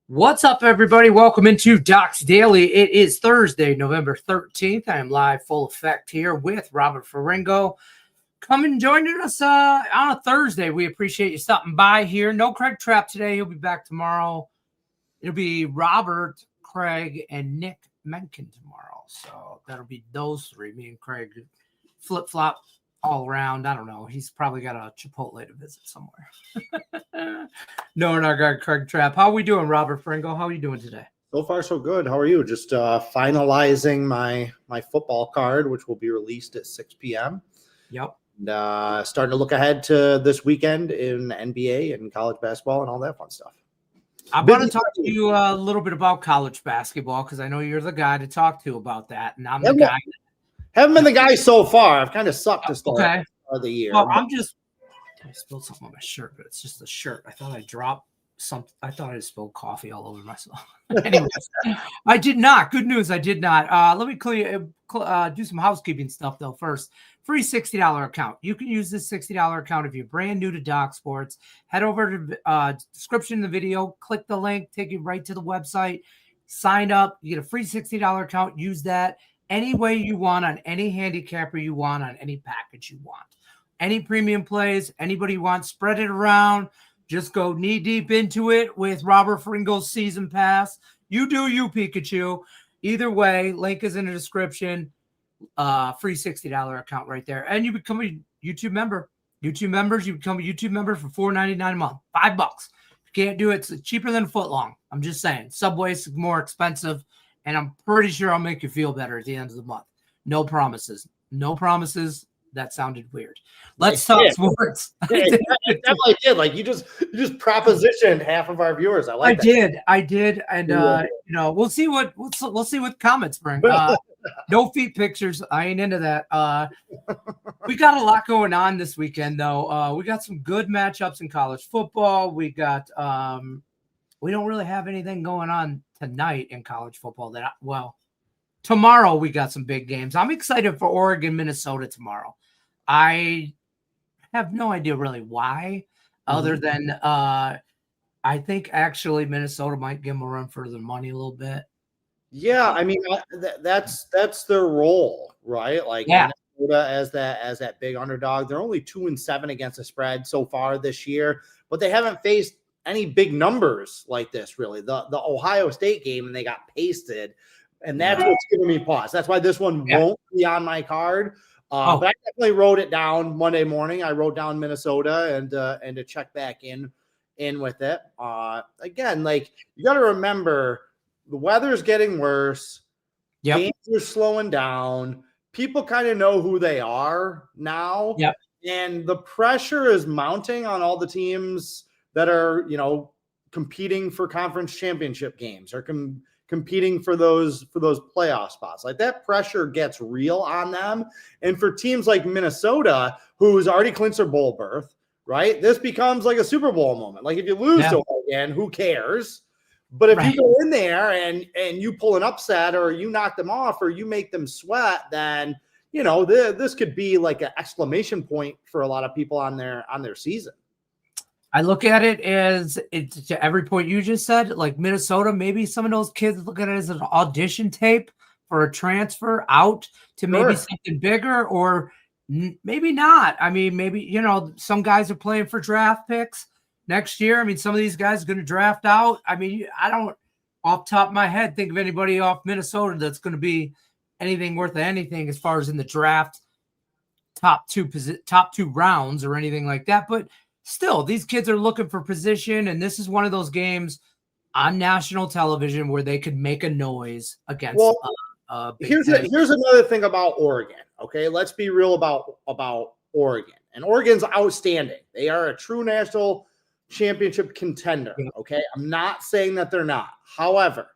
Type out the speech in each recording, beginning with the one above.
What's up, everybody? Welcome into Doc's Daily. It is Thursday, November 13th. I am live full effect here with Robert Ferringo. Come and joining us on a Thursday. We appreciate you stopping by here. No Craig Trapp today. He'll be back tomorrow. It'll be Robert, Craig, and Nick Mencken tomorrow. So that'll be those three. Me and Craig flip-flop all around. I don't know. He's probably got a Chipotle to visit somewhere. No, and our guy Craig Trapp. How are we doing, Robert Ferringo? How are you doing today? So far, so good. How are you? Just finalizing my football card, which will be released at 6 p.m. Yep. And starting to look ahead to this weekend in NBA and college basketball and all that fun stuff. I want to talk to you a little bit about college basketball because I know you're the guy to talk to about that, and I'm the guy. Haven't been the guy so far. I've kind of sucked to start of the year. Well, I spilled something on my shirt, but it's just the shirt. I thought I dropped something. I thought I spilled coffee all over myself. Anyways, I did not. Good news, I did not. Let me do some housekeeping stuff, though, first. Free $60 account. You can use this $60 account if you're brand new to Doc Sports. Head over to the description of the video. Click the link. Take you right to the website. Sign up. You get a free $60 account. Use that any way you want on any handicapper you want on any package you want. Any premium plays, anybody you want, spread it around. Just go knee deep into it with Robert Ferringo's season pass. You do you, Pikachu. Either way, link is in the description. Free $60 account right there. And you become a YouTube member. YouTube members, you become a YouTube member for $4.99 a month. $5. If you can't do it, it's cheaper than a foot long. I'm just saying. Subway's more expensive, and I'm pretty sure I'll make you feel better at the end of the month. No promises. No promises. That sounded weird. Let's talk sports. I did. Like you just propositioned half of our viewers. I did, and we'll see what comments bring. No feet pictures. I ain't into that. We got a lot going on this weekend, though. We got some good matchups in college football. We got we don't really have anything going on tonight in college football. Tomorrow we got some big games. I'm excited for Oregon, Minnesota tomorrow. I have no idea really why, other than I think actually Minnesota might give them a run for their money a little bit. Yeah, I mean that's their role, right? Like Minnesota as that big underdog. They're only 2-7 against the spread so far this year, but they haven't faced any big numbers like this really. The Ohio State game, and they got pasted. And that's what's giving me pause. That's why this one won't be on my card. But I definitely wrote it down Monday morning. I wrote down Minnesota and to check back in with it. Again, like you got to remember the weather's getting worse. Games are slowing down. People kind of know who they are now. Yep. And the pressure is mounting on all the teams that are, competing for conference championship games or competing for those playoff spots. Like that pressure gets real on them. And for teams like Minnesota, who's already clinched their bowl berth, right? This becomes like a Super Bowl moment. Like if you lose to Oregon, who cares? But if you go in there and you pull an upset or you knock them off or you make them sweat, then, this could be like an exclamation point for a lot of people on their season. I look at it as it's to every point you just said, like Minnesota, maybe some of those kids look at it as an audition tape for a transfer out to maybe something bigger or maybe not. I mean, maybe, some guys are playing for draft picks next year. I mean, some of these guys are going to draft out. I mean, I don't off the top of my head think of anybody off Minnesota that's going to be anything worth anything as far as in the draft top two rounds or anything like that. But still, these kids are looking for position, and this is one of those games on national television where they could make a noise against. Here's another thing about Oregon. Okay, let's be real about Oregon. And Oregon's outstanding. They are a true national championship contender. Okay, I'm not saying that they're not. However,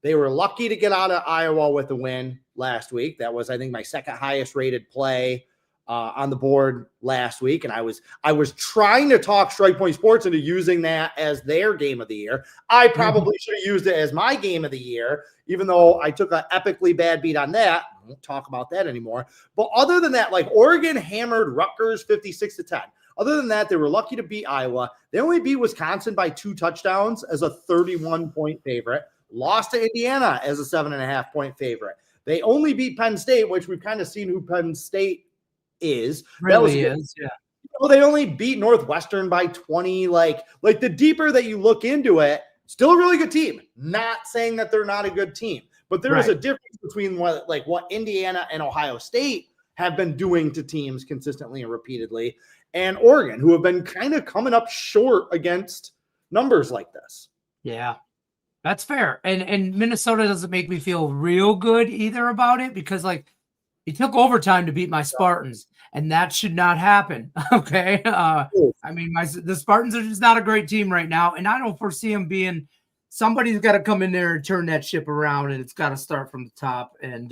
they were lucky to get out of Iowa with a win last week. That was, I think, my second highest rated play on the board last week. And I was trying to talk Strike Point Sports into using that as their game of the year. I probably should have used it as my game of the year, even though I took an epically bad beat on that. I won't talk about that anymore. But other than that, like Oregon hammered Rutgers 56-10. Other than that, they were lucky to beat Iowa. They only beat Wisconsin by 2 touchdowns as a 31-point favorite. Lost to Indiana as a 7.5-point favorite. They only beat Penn State, which we've kind of seen who Penn State is. Really is, yeah. Well, they only beat Northwestern by 20. Like the deeper that you look into it, still a really good team. Not saying that they're not a good team, but there is a difference between what Indiana and Ohio State have been doing to teams consistently and repeatedly, and Oregon, who have been kind of coming up short against numbers like this. Yeah, that's fair. And Minnesota doesn't make me feel real good either about it, because he took overtime to beat my Spartans, and that should not happen. Okay. I mean, the Spartans are just not a great team right now, and I don't foresee them being. Somebody's got to come in there and turn that ship around, and it's got to start from the top, and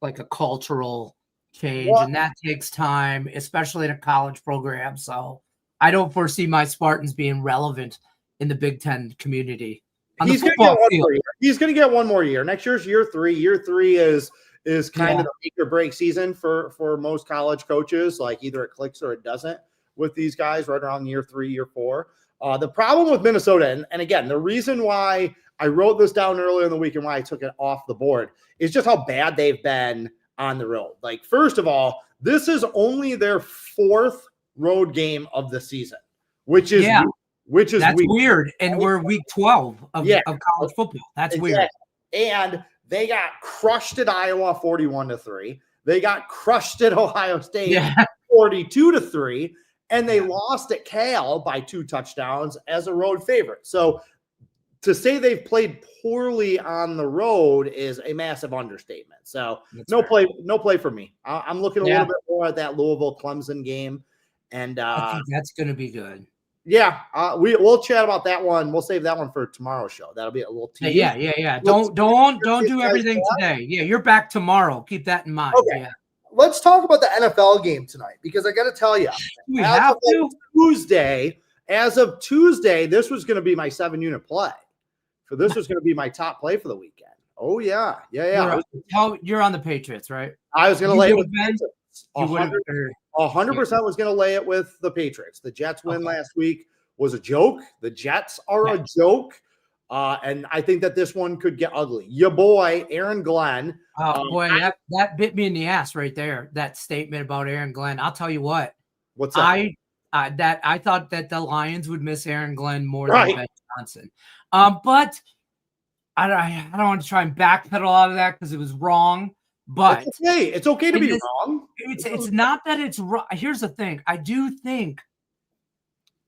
like a cultural change, and that takes time, especially in a college program. So I don't foresee my Spartans being relevant in the Big Ten community. He's going to get one more year. Next year's year 3. Year 3 is kind of the make or break season for most college coaches. Like either it clicks or it doesn't with these guys right around year 3, year 4. The problem with Minnesota, and again, the reason why I wrote this down earlier in the week and why I took it off the board is just how bad they've been on the road. Like, first of all, this is only their 4th road game of the season, which is weird. And we're week 12 of college football. That's weird. And they got crushed at Iowa 41-3. They got crushed at Ohio State 42-3. And they lost at Cal by 2 touchdowns as a road favorite. So to say they've played poorly on the road is a massive understatement. So no play for me. I'm looking a little bit more at that Louisville Clemson game, and I think that's going to be good. Yeah, we'll chat about that one. We'll save that one for tomorrow's show. That'll be a little tease. Yeah. Don't do everything today. Yeah, you're back tomorrow. Keep that in mind. Okay. Yeah. Let's talk about the NFL game tonight, because I got to tell you, as of Tuesday, this was going to be my 7-unit play. So this was going to be my top play for the weekend. Oh, yeah. You're on the Patriots, right? I was going to lay it with the Patriots. 100% was going to lay it with the Patriots. The Jets win last week was a joke. The Jets are a joke. And I think that this one could get ugly. Your boy, Aaron Glenn. That bit me in the ass right there. That statement about Aaron Glenn. I'll tell you what. What's that? I thought that the Lions would miss Aaron Glenn more than Ben Johnson. But I don't want to try and backpedal out of that because it was wrong. But it's okay to be wrong. It's not that it's wrong. Here's the thing. I do think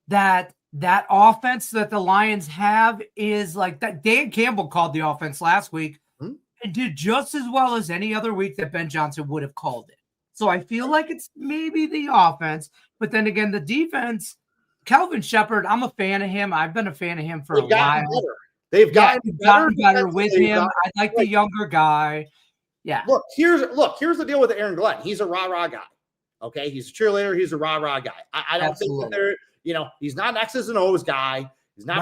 that offense that the Lions have is like that. Dan Campbell called the offense last week and did just as well as any other week that Ben Johnson would have called it. So I feel like it's maybe the offense, but then again, the defense, Kelvin Shepherd, I'm a fan of him. I've been a fan of him for a while. They've gotten better with him. I like the younger guy. Yeah. Look, here's the deal with Aaron Glenn. He's a rah-rah guy. Okay. He's a cheerleader. He's a rah-rah guy. I don't think that they're, he's not an X's and O's guy. He's not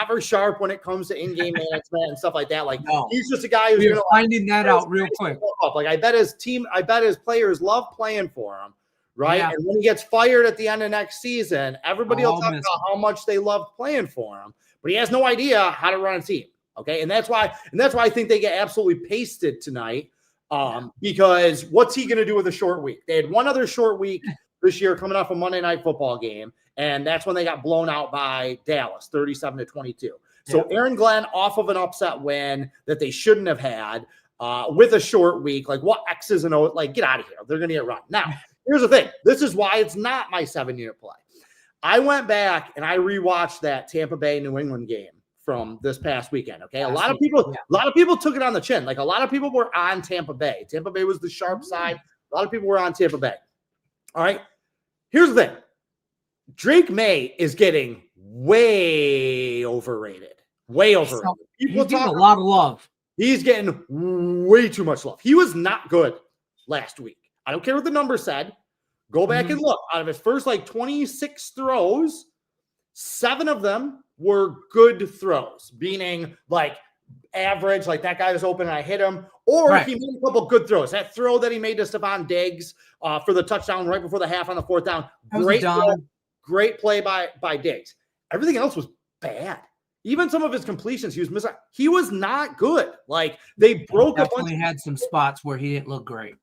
very sharp when it comes to in-game management and stuff like that. Like, he's just a guy who's going to finding that out real quick. Like, I bet his players love playing for him, right? Yeah. And when he gets fired at the end of next season, everybody will talk about how much they loved playing for him, but he has no idea how to run a team. Okay, and that's why I think they get absolutely pasted tonight. Because what's he going to do with a short week? They had one other short week this year coming off a Monday Night Football game. And that's when they got blown out by Dallas, 37-22. So Aaron Glenn off of an upset win that they shouldn't have had with a short week. Like, what X's and O's? Like, get out of here. They're going to get run. Now, here's the thing. This is why it's not my 7-unit play. I went back and I rewatched that Tampa Bay New England game from this past weekend. Okay. A lot of people took it on the chin. Like, a lot of people were on Tampa Bay. Tampa Bay was the sharp side. A lot of people were on Tampa Bay. All right. Here's the thing. Drake May is getting way overrated. Way overrated. People talk a lot of love. He's getting way too much love. He was not good last week. I don't care what the number said. Go back and look. Out of his first 26 throws, 7 of them were good throws, meaning average, like that guy was open and I hit him, or he made a couple good throws. That throw that he made to Stephon Diggs for the touchdown right before the half on the 4th down, great play by Diggs. Everything else was bad. Even some of his completions, he was missing. He was not good. Like they broke a bunch. He had some spots where he didn't look great.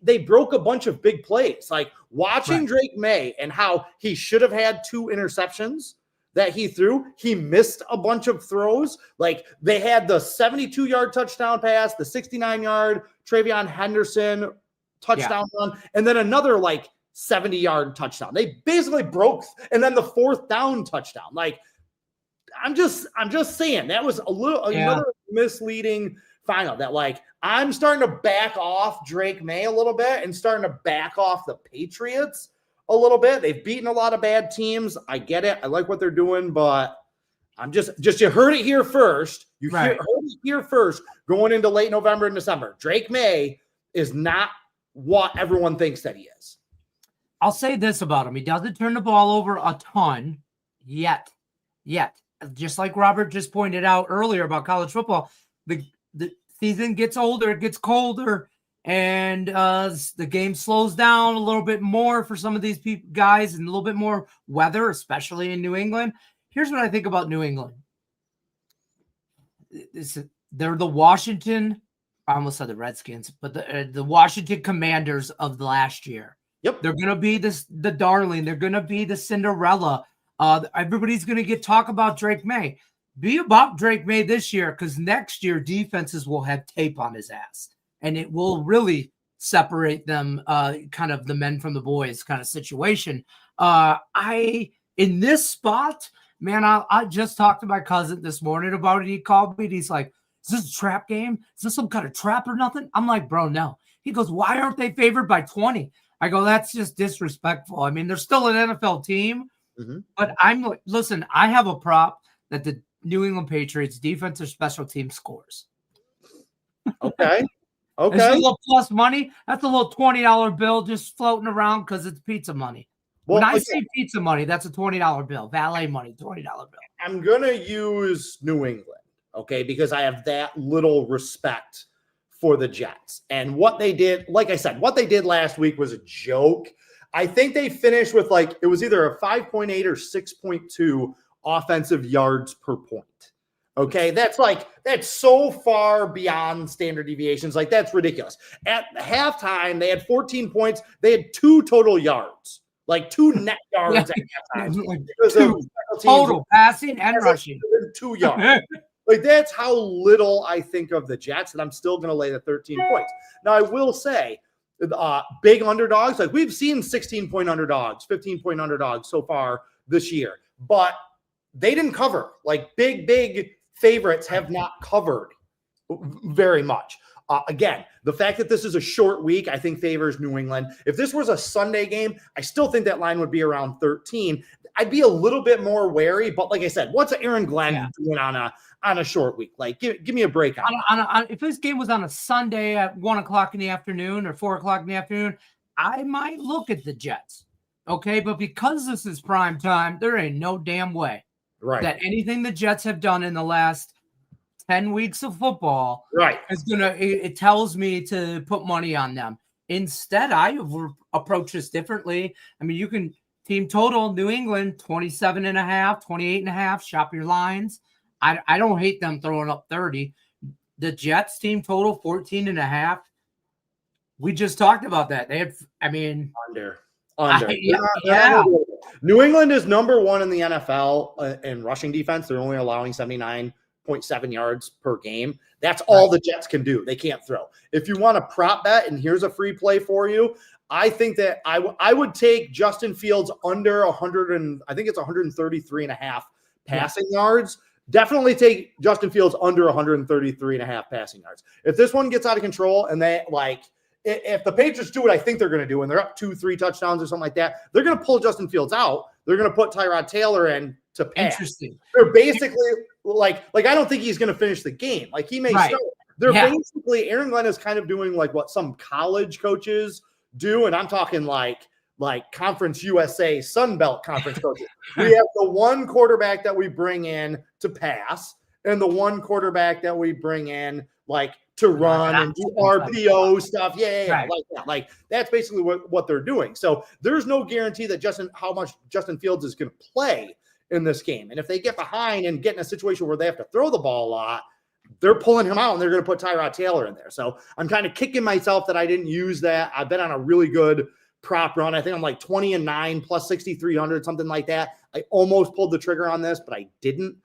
They broke a bunch of big plays. Like watching Drake May and how he should have had 2 interceptions that he threw. He missed a bunch of throws. Like they had the 72-yard touchdown pass, the 69-yard Travion Henderson touchdown run, and then another like 70-yard touchdown. They basically broke, and then the 4th down touchdown. Like I'm just saying that was another misleading final. That like I'm starting to back off Drake May a little bit and starting to back off the Patriots a little bit. They've beaten a lot of bad teams. I get it. I like what they're doing, but I'm just you heard it here first. You heard it here first going into late November and December. Drake May is not what everyone thinks that he is. I'll say this about him. He doesn't turn the ball over a ton yet. Just like Robert just pointed out earlier about college football, the season gets older, it gets colder, and the game slows down a little bit more for some of these guys and a little bit more weather, especially in New England. Here's what I think about New England. They're the Washington, I almost said the Redskins, but the Washington Commanders of the last year. Yep. They're going to be the darling. They're going to be the Cinderella. Everybody's going to talk about Drake May. Be about Drake May this year, because next year defenses will have tape on his ass, and it will really separate them, kind of the men from the boys kind of situation. In this spot, man, I just talked to my cousin this morning about it. He called me and he's like, "Is this a trap game? Is this some kind of trap or nothing?" I'm like, "Bro, no." He goes, "Why aren't they favored by 20? I go, "That's just disrespectful. I mean, they're still an NFL team." Mm-hmm. But listen, I have a prop that the New England Patriots defense or special team scores. Okay. It's a little plus money. That's a little $20 bill just floating around because it's pizza money. Well, when I say pizza money, that's a $20 bill. Valet money, $20 bill. I'm going to use New England, okay, because I have that little respect for the Jets. And what they did, like I said, what they did last week was a joke. I think they finished with it was either a 5.8 or 6.2 offensive yards per point. Okay. That's so far beyond standard deviations. Like that's ridiculous. At halftime, they had 14 points. They had 2 total yards, 2 net yards at halftime. Total passing and rushing. 2 yards. That's how little I think of the Jets, and I'm still going to lay the 13 points. Now, I will say, big underdogs, we've seen 16-point underdogs, 15-point underdogs so far this year, but they didn't cover. Big favorites have not covered very much. Again, the fact that this is a short week, I think favors New England. If this was a Sunday game, I still think that line would be around 13. I'd be a little bit more wary, but like I said, what's Aaron Glenn doing on a short week? Give me a break on if this game was on a Sunday at 1:00 in the afternoon or 4:00 in the afternoon, I might look at the Jets. Okay, but because this is prime time, there ain't no damn way that anything the Jets have done in the last 10 weeks of football is it tells me to put money on them. Instead, I approach this differently. I mean, you can team total New England 27.5, 28.5, shop your lines. I don't hate them throwing up 30. The Jets team total 14.5. We just talked about that. They have, under. New England is number 1 in the NFL in rushing defense. They're only allowing 79.7 yards per game. That's all the Jets can do. They can't throw. If you want a prop bet, and here's a free play for you, I think that I would take Justin Fields under 100, and I think it's 133.5 passing yards. Definitely take Justin Fields under 133.5 passing yards. If this one gets out of control and they if the Patriots do what I think they're going to do and they're up 2-3 touchdowns or something like that, they're going to pull Justin Fields out. They're going to put Tyrod Taylor in to pass. Interesting. They're basically I don't think he's going to finish the game. He may start. They're basically, Aaron Glenn is kind of doing what some college coaches do, and I'm talking like Conference USA, Sun Belt Conference coaches. We have the one quarterback that we bring in to pass, and the one quarterback that we bring in, like, to run and do RPO stuff. Yeah. Right. Like that. Like, that's basically what they're doing. So there's no guarantee that how much Justin Fields is going to play in this game. And if they get behind and get in a situation where they have to throw the ball a lot, they're pulling him out and they're going to put Tyrod Taylor in there. So I'm kind of kicking myself that I didn't use that. I've been on a really good prop run. I think I'm like 20-9 plus 6,300, something like that. I almost pulled the trigger on this, but I didn't.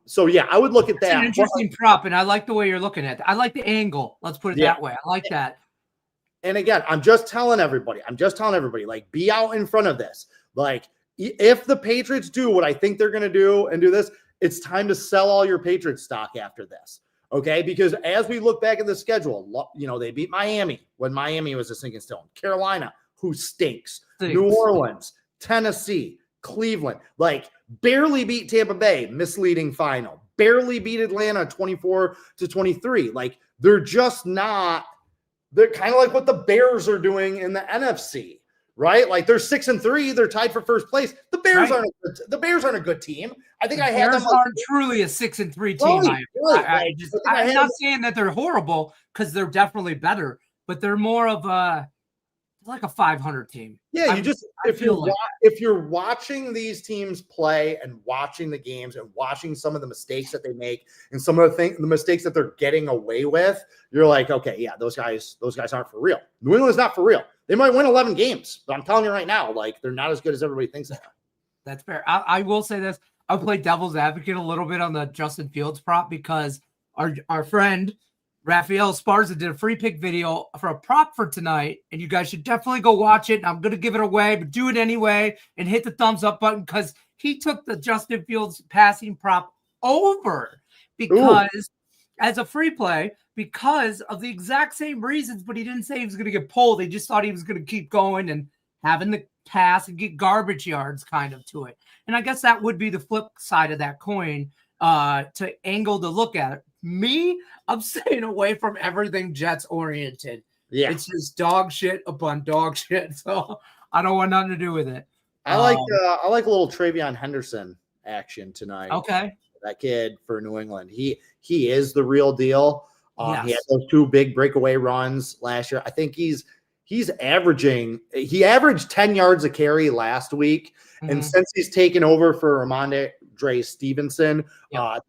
So yeah, I would look at that. It's an interesting prop, and I like the way you're looking at it. I like the angle. Let's put it that way. I like that. And again, I'm just telling everybody, like, be out in front of this. Like, if the Patriots do what I think they're going to do and do this, it's time to sell all your Patriots stock after this. Okay. Because as we look back at the schedule, they beat Miami when Miami was a sinking stone. Carolina, who stinks. New Orleans, Tennessee, Cleveland, like, barely beat Tampa Bay, misleading final. Barely beat Atlanta 24-23. Like, they're just not. They're kind of like what the Bears are doing in the NFC, right? Like, they're 6-3. They're tied for first place. The Bears aren't a good team. I think I had them. Aren't truly a 6-3 team. I'm not saying that they're horrible, because they're definitely better, but they're more of like a 500 team. Yeah, if you're watching these teams play and watching the games and watching some of the mistakes that they make and some of the mistakes that they're getting away with, you're like, okay, yeah, those guys aren't for real. New England's not for real. They might win 11 games, but I'm telling you right now, like, they're not as good as everybody thinks they are. That's fair. I will say this. I'll play devil's advocate a little bit on the Justin Fields prop, because our friend Rafael Esparza did a free pick video for a prop for tonight, and you guys should definitely go watch it. And I'm going to give it away, but do it anyway and hit the thumbs up button, because he took the Justin Fields passing prop over as a free play, because of the exact same reasons, but he didn't say he was going to get pulled. He just thought he was going to keep going and having the pass and get garbage yards kind of to it. And I guess that would be the flip side of that coin, to angle to look at it. Me, I'm staying away from everything Jets oriented. Yeah, it's just dog shit upon dog shit. So I don't want nothing to do with it. I like a little Travion Henderson action tonight. Okay, that kid for New England. He is the real deal. Yes. He had those 2 big breakaway runs last year. I think he averaged 10 yards a carry last week. Mm-hmm. And since he's taken over for Ramondre Stevenson,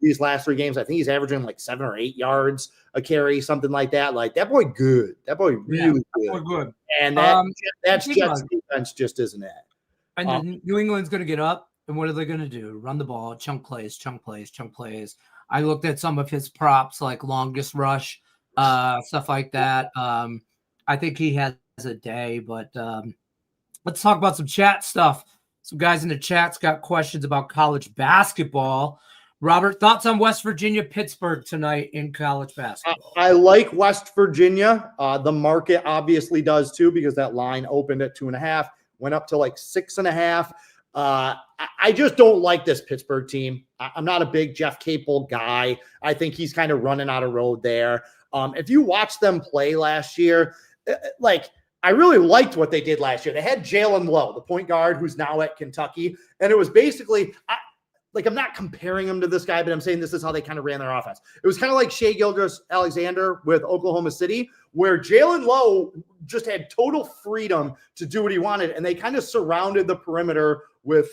these last 3 games, I think he's averaging like 7 or 8 yards a carry, something like that. Like, that boy good. That boy really good. And that's Jets defense just isn't it. And then New England's going to get up, and what are they going to do? Run the ball, chunk plays. I looked at some of his props, like longest rush, stuff like that. I think he has a day, but let's talk about some chat stuff. Some guys in the chat's got questions about college basketball. Robert, thoughts on West Virginia, Pittsburgh tonight in college basketball? I like West Virginia. The market obviously does too, because that line opened at 2.5, went up to like 6.5. I just don't like this Pittsburgh team. I'm not a big Jeff Capel guy. I think he's kind of running out of road there. If you watch them play last year, like, I really liked what they did last year. They had Jalen Lowe, the point guard, who's now at Kentucky. And it was basically, I'm not comparing him to this guy, but I'm saying this is how they kind of ran their offense. It was kind of like Shai Gilgeous-Alexander with Oklahoma City, where Jalen Lowe just had total freedom to do what he wanted. And they kind of surrounded the perimeter with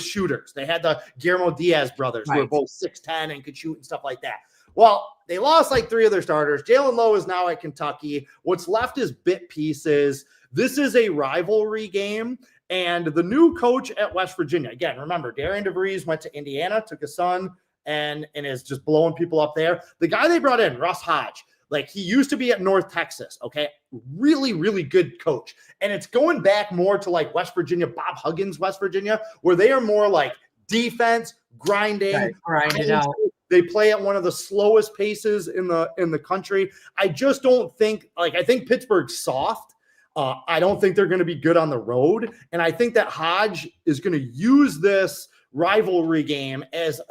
shooters. They had the Guillermo Diaz brothers, who were both 6'10" and could shoot and stuff like that. Well, they lost like 3 of their starters. Jalen Lowe is now at Kentucky. What's left is bit pieces. This is a rivalry game. And the new coach at West Virginia, again, remember, Darian DeVries went to Indiana, took his son, and is just blowing people up there. The guy they brought in, Russ Hodge, like, he used to be at North Texas, okay? Really, really good coach. And it's going back more to like West Virginia, Bob Huggins, West Virginia, where they are more like defense, grinding. Grind it out. They play at one of the slowest paces in the country. I just don't think, I think Pittsburgh's soft. I don't think they're going to be good on the road. And I think that Hodge is going to use this rivalry game as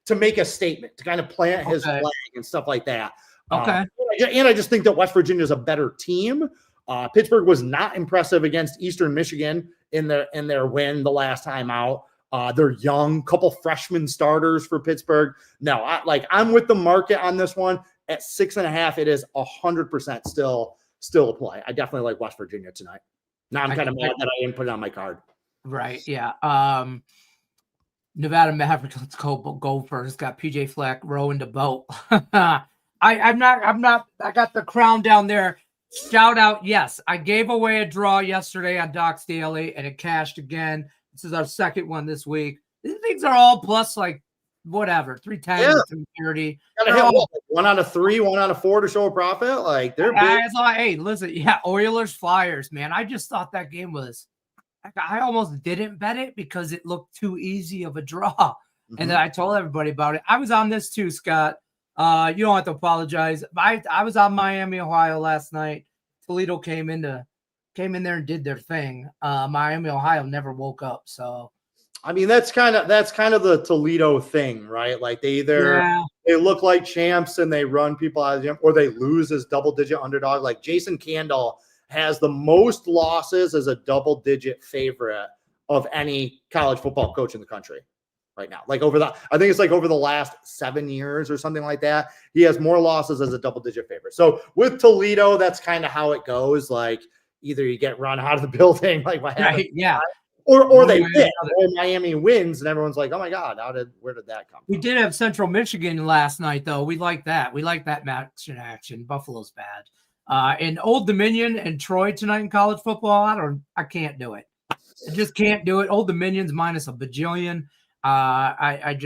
to make a statement, to kind of plant his flag and stuff like that. Okay. And I just think that West Virginia is a better team. Pittsburgh was not impressive against Eastern Michigan in their win the last time out. They're young, couple freshman starters for Pittsburgh. No, I'm with the market on this one at 6.5. It is 100% still a play. I definitely like West Virginia tonight. Now I'm kind of mad that I didn't put it on my card. Right. Yeah. Nevada Mavericks, let's go Gophers. Got PJ Fleck rowing the boat. I got the crown down there. Shout out. Yes, I gave away a draw yesterday on Docs Daily and it cashed again. This is our second one this week. These things are all plus like whatever, 310, 330. Gotta hit what, 1 out of 3, 1 out of 4 to show a profit. Like they're big. Hey, listen, yeah, Oilers Flyers, man. I just thought that game was. I almost didn't bet it because it looked too easy of a draw. And then I told everybody about it. I was on this too, Scott. You don't have to apologize. I was on Miami, Ohio last night. Toledo came in there and did their thing. Miami, Ohio never woke up. So I mean, that's kind of the Toledo thing, right? Like they look like champs and they run people out of the gym, or they lose as double-digit underdog. Like Jason Candle has the most losses as a double-digit favorite of any college football coach in the country right now. Like I think it's like over the last 7 years or something like that. He has more losses as a double-digit favorite. So with Toledo, that's kind of how it goes. Like either you get run out of the building, like what happened, right, yeah, or they win, or Miami wins, and everyone's like, "Oh my God, where did that come from?" We did have Central Michigan last night, though. We like that. We like that match in action. Buffalo's bad. In Old Dominion and Troy tonight in college football, I can't do it. I just can't do it. Old Dominion's minus a bajillion. I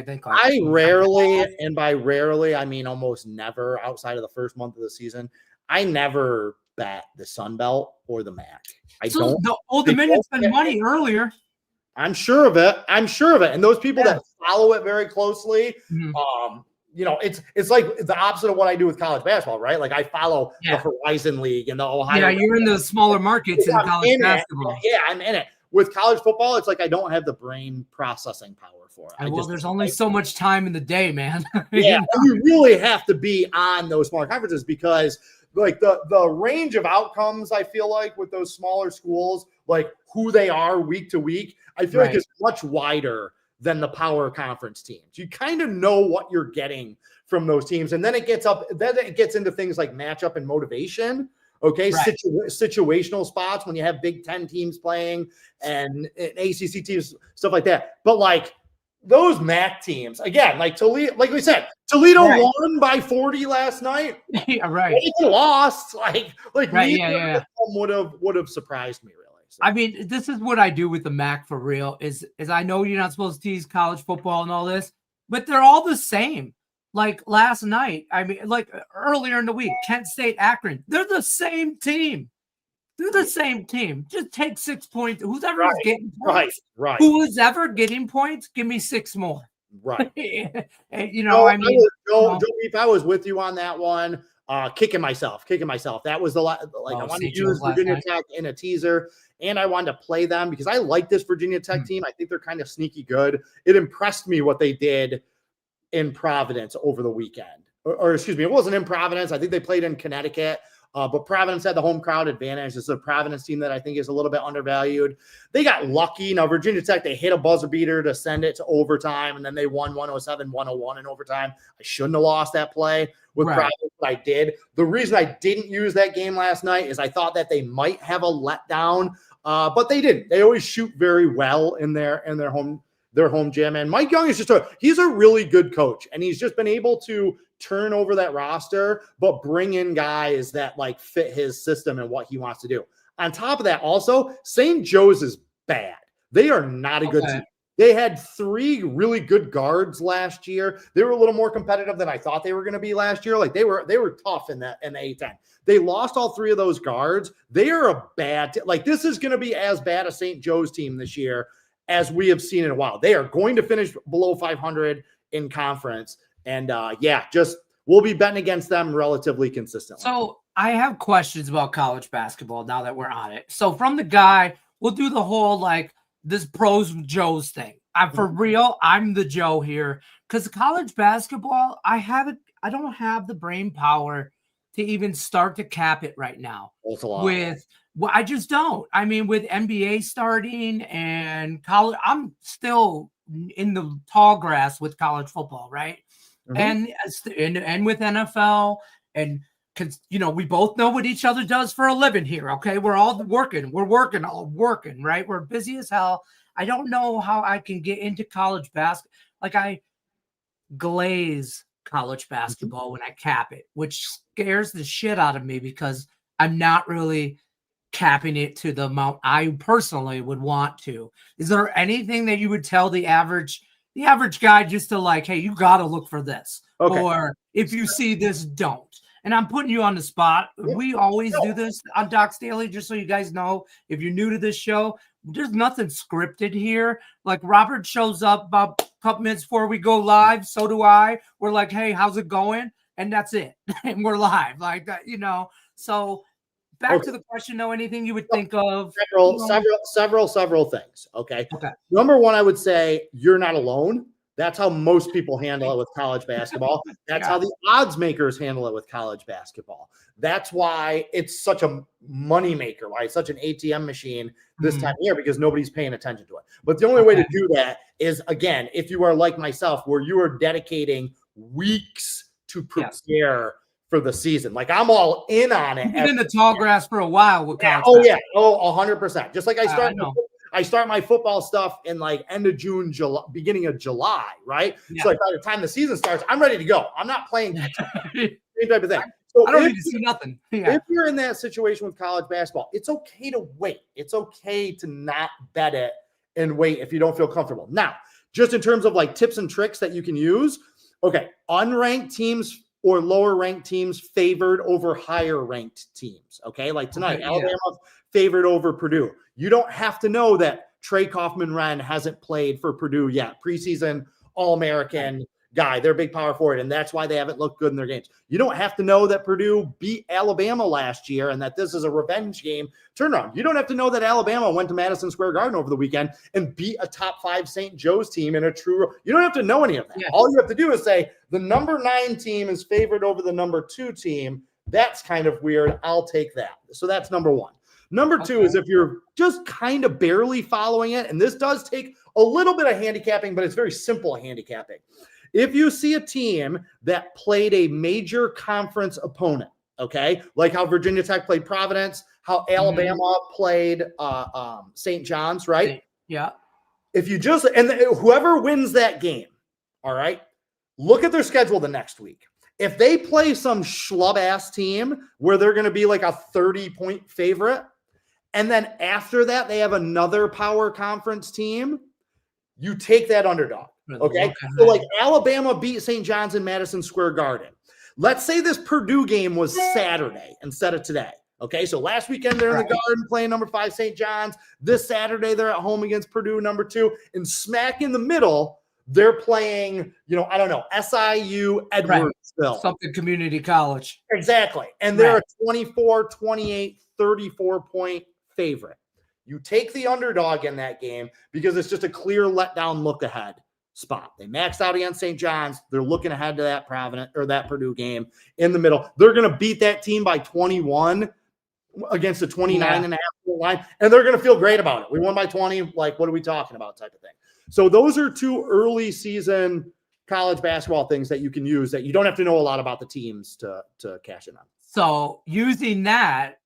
think I rarely, and by rarely I mean almost never, outside of the first month of the season, I never bet the Sun Belt or the MAC. The Old Dominion spent money earlier. I'm sure of it. And those people that follow it very closely, it's like the opposite of what I do with college basketball, right? Like I follow the Horizon League and the Ohio. Yeah, you're in the smaller markets in college basketball. Yeah, I'm in it. With college football, it's like I don't have the brain processing power for it. There's only so much time in the day, man. Yeah, you really have to be on those smaller conferences because like the range of outcomes, I feel like with those smaller schools, like who they are week to week, I feel like it's much wider than the power conference teams. You kind of know what you're getting from those teams. And then it gets into things like matchup and motivation. Okay. Right. Situational spots when you have Big Ten teams playing and ACC teams, stuff like that. But like those MAC teams, again, like Toledo, like we said, Toledo won by 40 last night. Yeah, right. They lost. Like right, would have surprised me really. So. I mean, this is what I do with the MAC for real. Is I know you're not supposed to tease college football and all this, but they're all the same. Like last night, I mean, like earlier in the week, Kent State, Akron, they're the same team. Just take 6 points. Who's ever getting points? Right. Who's ever getting points? Give me 6 more. Right. If I was with you on that one, kicking myself. That was I wanted to use Virginia Tech in a teaser, and I wanted to play them because I like this Virginia Tech team. I think they're kind of sneaky good. It impressed me what they did in Providence over the weekend. Or excuse me, it wasn't in Providence. I think they played in Connecticut. But Providence had the home crowd advantage. It's a Providence team that I think is a little bit undervalued. They got lucky. Now, Virginia Tech, they hit a buzzer beater to send it to overtime, and then they won 107-101 in overtime. I shouldn't have lost that play with Providence, but I did. The reason I didn't use that game last night is I thought that they might have a letdown, but they didn't. They always shoot very well in their home gym. And Mike Young is he's a really good coach, and he's just been able to turn over that roster, but bring in guys that like fit his system and what he wants to do. On top of that, also, St. Joe's is bad. They are not a good team. They had 3 really good guards last year. They were a little more competitive than I thought they were going to be last year. Like they were tough in the A-10. They lost all 3 of those guards. They are a bad like this is going to be as bad a St. Joe's team this year as we have seen in a while. They are going to finish below 500 in conference. And we'll be betting against them relatively consistently. So I have questions about college basketball now that we're on it. So from the guy, we'll do the whole like this pros Joes thing. For real, I'm the Joe here because college basketball, I don't have the brain power to even start to cap it right now. That's a lot. Well, I just don't. I mean, with NBA starting and college, I'm still in the tall grass with college football, right? And with NFL, and because we both know what each other does for a living here. Okay, we're all working. We're working, right? We're busy as hell. I don't know how I can get into college basketball. Like, I glaze college basketball when I cap it, which scares the shit out of me because I'm not really capping it to the amount I personally would want to. Is there anything that you would tell the average guy just to like, hey, you got to look for this, or if you see this, don't? And I'm putting you on the spot. We always do this on Doc's Daily, just so you guys know. If you're new to this show, there's nothing scripted here. Like, Robert shows up about a couple minutes before we go live. So do I. We're like, hey, how's it going? And that's it. And we're live like that, So back to the question, though, anything you would think of? Several things. Okay. Number one, I would say you're not alone. That's how most people handle it with college basketball. That's how the odds makers handle it with college basketball. That's why it's such a money maker, why it's such an ATM machine this time of year, because nobody's paying attention to it. But the only way to do that is, again, if you are like myself, where you are dedicating weeks to prepare for the season. Like, I'm all in on it. You've been in the tall grass for a while with college basketball. 100%. Just like I start my football stuff in like end of June, July, beginning of July, right? So like by the time the season starts, I'm ready to go. I'm not playing same type of thing. So I don't need to see nothing. If you're in that situation with college basketball, it's okay to wait. It's okay to not bet it and wait if you don't feel comfortable. Now, just in terms of like tips and tricks that you can use, unranked teams or lower ranked teams favored over higher ranked teams. Okay, like tonight, Alabama favored over Purdue. You don't have to know that Trey Kaufman-Renn hasn't played for Purdue yet. Preseason All-American guy. They're a big power forward, and that's why they haven't looked good in their games. You don't have to know that Purdue beat Alabama last year and that this is a revenge game turnaround. You don't have to know that Alabama went to Madison Square Garden over the weekend and beat a top 5 St. Joe's team in a true – you don't have to know any of that. All you have to do is say the number 9 team is favored over the number 2 team. That's kind of weird. I'll take that. So that's number 1. Number 2 is if you're just kind of barely following it, and this does take a little bit of handicapping, but it's very simple handicapping. If you see a team that played a major conference opponent, like how Virginia Tech played Providence, how Alabama played St. John's, right? Yeah. If you just – and whoever wins that game, all right, look at their schedule the next week. If they play some schlub-ass team where they're going to be like a 30-point favorite, and then after that, they have another power conference team, you take that underdog. Okay. So like Alabama beat St. John's in Madison Square Garden. Let's say this Purdue game was Saturday instead of today. Okay. So last weekend they're in the Garden playing number 5 St. John's. This Saturday they're at home against Purdue, number 2. And smack in the middle, they're playing, I don't know, SIU, Edwardsville. Something community college. Exactly. And they're a 24, 28, 34-point favorite. You take the underdog in that game because it's just a clear letdown look ahead spot. They maxed out against St. John's. They're looking ahead to that Providence or that Purdue game in the middle. They're going to beat that team by 21 against a 29.5 line, and they're going to feel great about it. We won by 20. Like, what are we talking about type of thing? So those are 2 early season college basketball things that you can use that you don't have to know a lot about the teams to cash in on. So using that,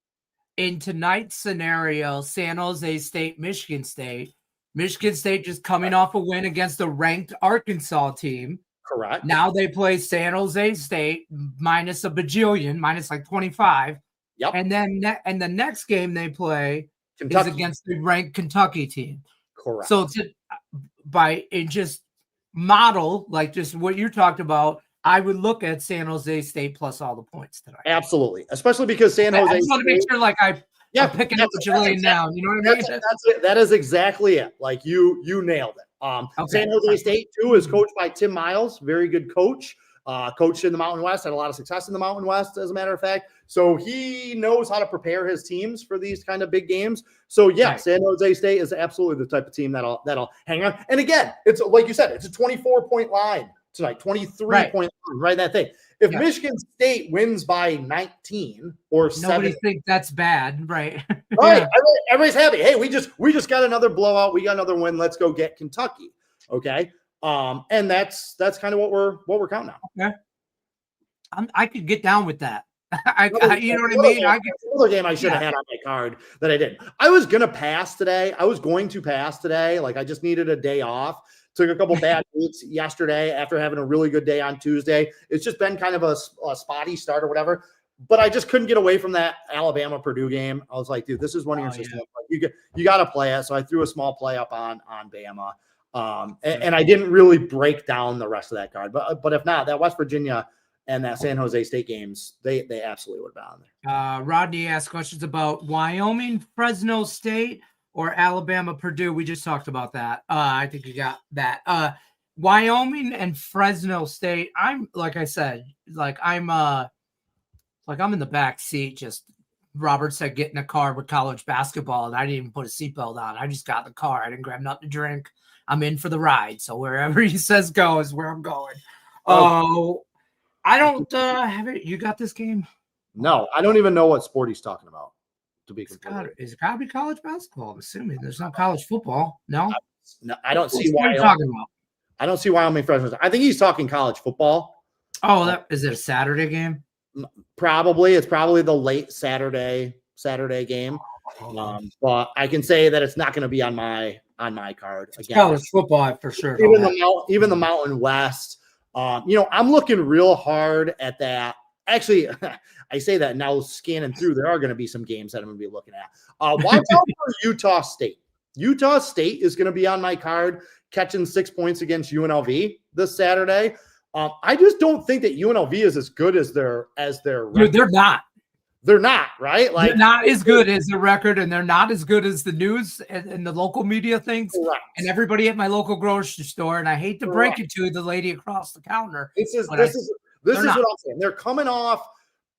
in tonight's scenario, San Jose State, Michigan State just coming off a win against a ranked Arkansas team. Correct. Now they play San Jose State minus a bajillion, minus like 25. Yep. And then the next game they play is against the ranked Kentucky team. Correct. So just model, like just what you talked about, I would look at San Jose State plus all the points tonight. Absolutely. Especially because San Jose I just want to make sure like I'm picking up what you're laying down. You know what I mean? That is exactly it. Like you nailed it. San Jose State too is coached by Tim Miles. Very good coach. Coached in the Mountain West, had a lot of success in the Mountain West, as a matter of fact. So he knows how to prepare his teams for these kind of big games. So San Jose State is absolutely the type of team that'll hang on. And again, it's like you said, it's a 24-point line tonight, 23-point line, right? That thing. If Michigan State wins by 19 or nobody 7, thinks that's bad, right? right? Everybody's happy. Hey, we just got another blowout. We got another win. Let's go get Kentucky. Okay. And that's kind of what we're counting on. Okay. I could get down with that. You know what I mean? Another game I should have had on my card that I didn't. I was going to pass today. Like I just needed a day off. Took a couple bad weeks yesterday after having a really good day on Tuesday. It's just been kind of a spotty start or whatever. But I just couldn't get away from that Alabama-Purdue game. I was like, dude, this is one of your systems. Yeah. You got to play it. So I threw a small play up on Bama. And I didn't really break down the rest of that card. But if not, that West Virginia and that San Jose State games, they absolutely would have been on there. Rodney asked questions about Wyoming, Fresno State, or Alabama, Purdue. We just talked about that. I think you got that. Wyoming and Fresno State. I'm like I said, I'm in the back seat. Just Robert said, get in a car with college basketball, and I didn't even put a seatbelt on. I just got in the car. I didn't grab nothing to drink. I'm in for the ride. So wherever he says go is where I'm going. Oh, I don't have it. You got this game? No, I don't even know what sport he's talking about. To be completely, it's got to be college basketball. I'm assuming there's not college football. No, I don't see why. What are you talking about? I don't see Wyoming Fresno. I think he's talking college football. Oh, is it a Saturday game? Probably. It's probably the late Saturday game. But I can say that it's not going to be on my card. Again, college football for sure. Even the Mountain West. I'm looking real hard at that. Actually, I say that now scanning through, there are going to be some games that I'm going to be looking at. Watch out for Utah State. Utah State is going to be on my card, catching 6 points against UNLV this Saturday. I just don't think that UNLV is as good as their record. They're not. They're not, right? Like they're not as good as the record, and they're not as good as the news and the local media thinks. Correct. And everybody at my local grocery store. And I hate to break it to the lady across the counter. This is what I'm saying. They're coming off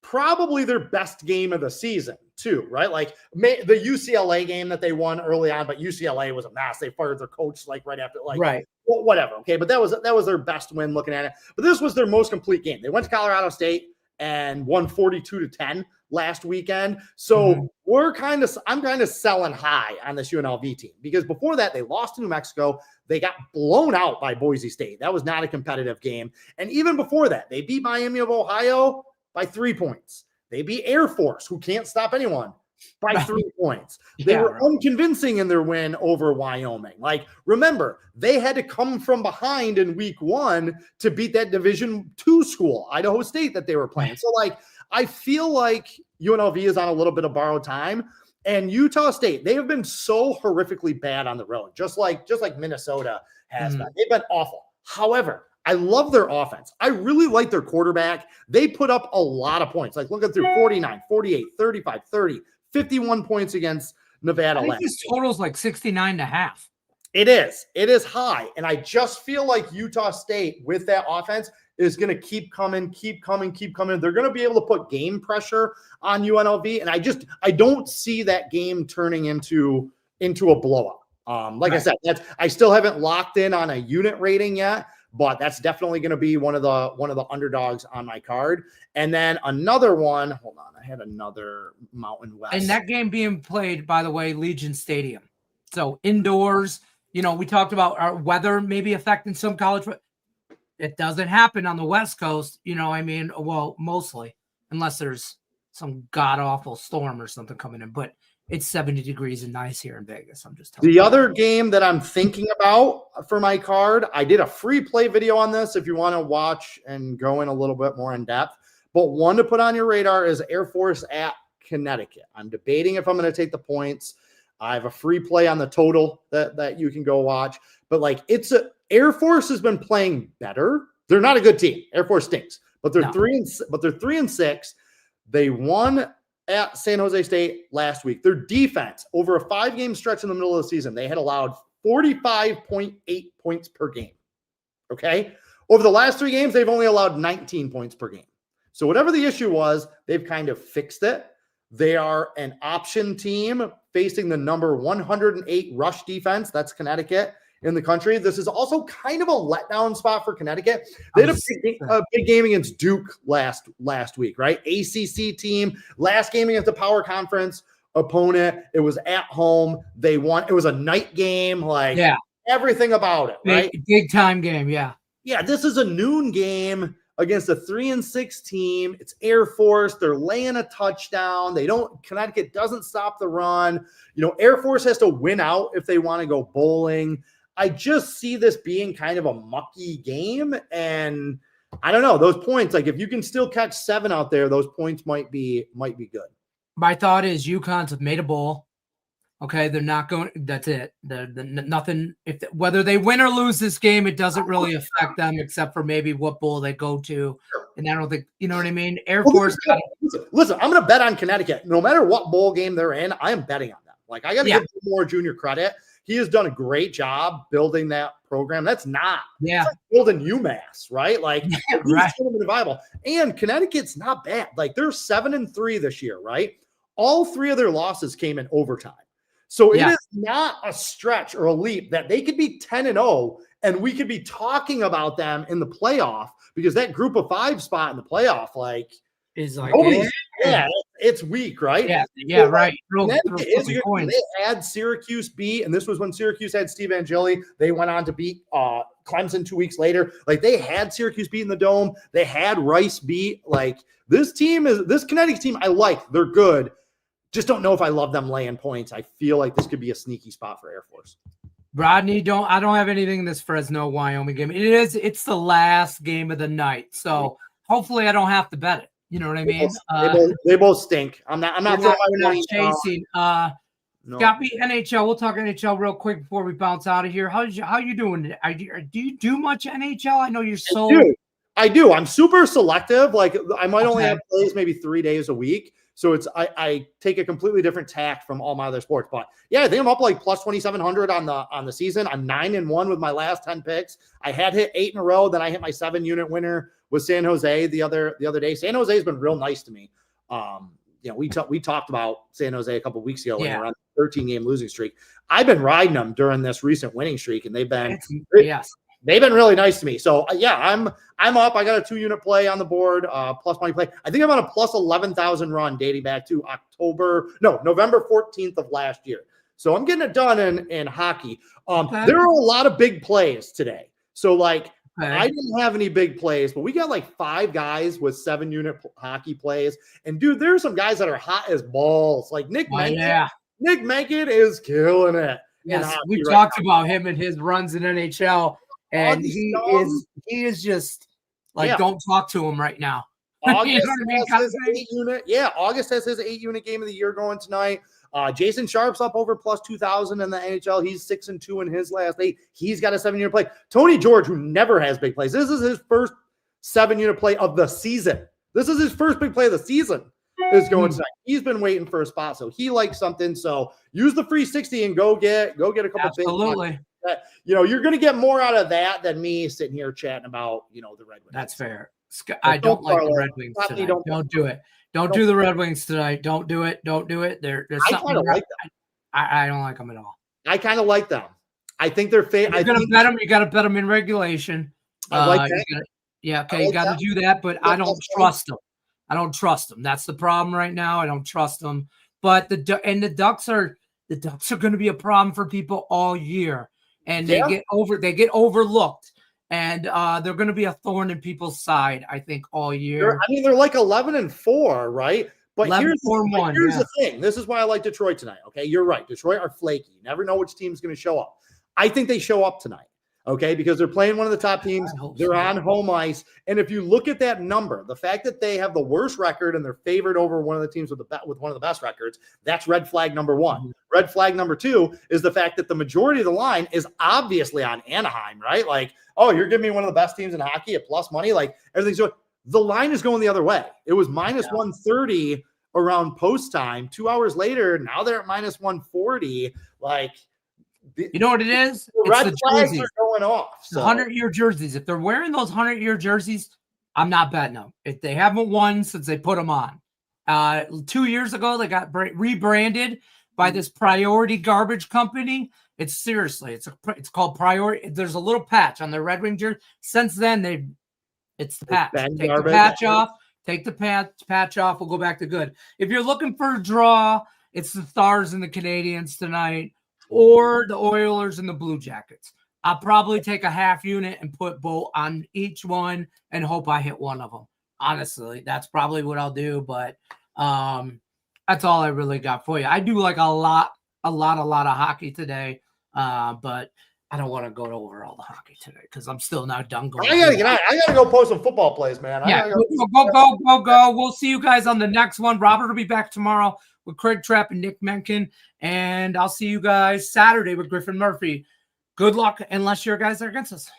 probably their best game of the season, too, right? Like the UCLA game that they won early on, but UCLA was a mess. They fired their coach right after, right. Well, whatever. Okay, but that was their best win looking at it. But this was their most complete game. They went to Colorado State and won 42-10 last weekend. So I'm kind of selling high on this UNLV team because before that they lost to New Mexico. They got blown out by Boise State. That was not a competitive game. And even before that, they beat Miami of Ohio by 3 points. They beat Air Force, who can't stop anyone, by 3 points. They were unconvincing in their win over Wyoming. Like, remember, they had to come from behind in week 1 to beat that Division II school, Idaho State, that they were playing. So, I feel like UNLV is on a little bit of borrowed time. And Utah State, they have been so horrifically bad on the road, just like Minnesota has been. They've been awful. However, I love their offense. I really like their quarterback. They put up a lot of points, like looking through 49, 48, 35, 30, 51 points against Nevada. I think this total's like 69.5. It is. It is high. And I just feel like Utah State with that offense is going to keep coming. They're going to be able to put game pressure on UNLV. And I don't see that game turning into a blowout. I said, I still haven't locked in on a unit rating yet, but that's definitely going to be one of the underdogs on my card. And then another one, hold on, I had another Mountain West. And that game being played, by the way, Legion Stadium. So indoors, we talked about our weather maybe affecting some college. It doesn't happen on the West Coast, well, mostly, unless there's some god-awful storm or something coming in. But it's 70 degrees and nice here in Vegas. I'm just telling you. The other game that I'm thinking about for my card, I did a free play video on this if you want to watch and go in a little bit more in depth. But one to put on your radar is Air Force at Connecticut. I'm debating if I'm going to take the points. I have a free play on the total that you can go watch. But Air Force has been playing better. They're not a good team. Air Force stinks, but they're 3-6. They won at San Jose State last week. Their defense over a 5-game stretch in the middle of the season, they had allowed 45.8 points per game. Okay. Over the last 3 games, they've only allowed 19 points per game. So whatever the issue was, they've kind of fixed it. They are an option team facing the number 108 rush defense. That's Connecticut. in the country. This is also kind of a letdown spot for Connecticut. They had a big game against Duke last week, right? ACC team, last game against the power conference opponent. It was at home. They won. It was a night game. Like, everything about it, right? Big time game. Yeah. Yeah. This is a noon game against a 3-6 team. It's Air Force. They're laying a touchdown. Connecticut doesn't stop the run. Air Force has to win out if they want to go bowling. I just see this being kind of a mucky game. And I don't know, those points, like if you can still catch 7 out there, those points might be good. My thought is UConn's have made a bowl. Okay, they're not going. That's it. Nothing. Whether they win or lose this game, it doesn't really affect them, except for maybe what bowl they go to. And I don't think you know what I mean. Air Force. Listen, I'm going to bet on Connecticut. No matter what bowl game they're in, I am betting on them. Like, I got to give more Junior credit. He has done a great job building that program. That's not like building UMass, right? Like, right. Viable. And Connecticut's not bad. Like, they're 7-3 this year, right? All 3 of their losses came in overtime. So it is not a stretch or a leap that they could be 10-0 and we could be talking about them in the playoff, because that group of 5 spot in the playoff, is like, it's weak, right? Yeah, right. They had Syracuse beat, and this was when Syracuse had Steve Angeli. They went on to beat Clemson 2 weeks later. Like, they had Syracuse beat in the Dome. They had Rice beat. Like, this Connecticut team, I like. They're good. Just don't know if I love them laying points. I feel like this could be a sneaky spot for Air Force. Rodney, I don't have anything in this Fresno Wyoming game. It's the last game of the night. So hopefully I don't have to bet it. You know what I mean? They both stink. I'm not chasing. Got me NHL. We'll talk NHL real quick before we bounce out of here. How you doing? Do you do much NHL? I know you're so. I do. I'm super selective. Like, I might only have plays maybe 3 days a week. So I take a completely different tack from all my other sports. But yeah, I think I'm up like plus 2,700 on the season. I'm 9-1 with my last 10 picks. I had hit 8 in a row. Then I hit my 7-unit winner with San Jose the other day. San Jose has been real nice to me. We talked about San Jose a couple of weeks ago when they were on a 13-game losing streak. I've been riding them during this recent winning streak, and they've been really nice to me. So I'm up. I got a 2-unit play on the board, plus money play. I think I'm on a plus 11,000 run dating back to November 14th of last year. So I'm getting it done in hockey. There are a lot of big plays today. So I didn't have any big plays, but we got like 5 guys with 7-unit hockey plays. And dude, there's some guys that are hot as balls. Like Nick Mencken. Nick Mencken is killing it. Yes, we talked about him and his runs in NHL. And he is just like, don't talk to him right now. August has his 8-unit. Yeah, August has his 8-unit game of the year going tonight. Jason Sharp's up over plus 2,000 in the NHL. He's 6-2 in his last 8. He's got a 7-unit play. Tony George, who never has big plays. This is his first 7-unit play of the season. This is his first big play of the season. Is going tonight. He's been waiting for a spot, so he likes something. So use the free 60 and go get a couple. Absolutely. You're going to get more out of that than me sitting here chatting about, the Red Wings. That's fair. I don't like the Red Wings tonight. Don't do it. Don't do the Red Wings tonight. Don't do it. Don't do it. There's something. I don't like them at all. I kind of like them. I think they're fake. You're going to bet them. You got to bet them in regulation. I like that. You got to do that, but I don't trust them. I don't trust them. That's the problem right now. I don't trust them. But the Ducks are going to be a problem for people all year. And they get overlooked, and they're going to be a thorn in people's side, I think, all year. They're like 11-4, right? But here's the thing. This is why I like Detroit tonight. Okay, you're right. Detroit are flaky. You never know which team's going to show up. I think they show up tonight. Okay, because they're playing one of the top teams. They're on home ice. And if you look at that number, the fact that they have the worst record and they're favored over one of the teams with one of the best records, that's red flag number 1. Mm-hmm. Red flag number 2 is the fact that the majority of the line is obviously on Anaheim, right? Like, oh, you're giving me one of the best teams in hockey at plus money. Like, everything's going. The line is going the other way. It was minus 130 around post time. 2 hours later, now they're at minus 140. Like, you know what it is? The red flags are going off. So. 100-year jerseys. If they're wearing those 100-year jerseys, I'm not betting them. If they haven't won since they put them on. 2 years ago, they got rebranded. by this Priority Garbage Company. It's seriously, it's called Priority. There's a little patch on their Red Wing jersey. Since then, it's the patch. Take the patch off. Take the patch off. We'll go back to good. If you're looking for a draw, it's the Stars and the Canadiens tonight, or the Oilers and the Blue Jackets. I'll probably take a half unit and put both on each one and hope I hit one of them. Honestly, that's probably what I'll do. But that's all I really got for you. I do like a lot of hockey today, but I don't want to go over all the hockey today because I'm still not done going. I gotta go post some football plays, man. Go. We'll see you guys on the next one. Robert will be back tomorrow with Craig Trapp and Nick Mencken, and I'll see you guys Saturday with Griffin Murphy. Good luck, unless your guys are against us.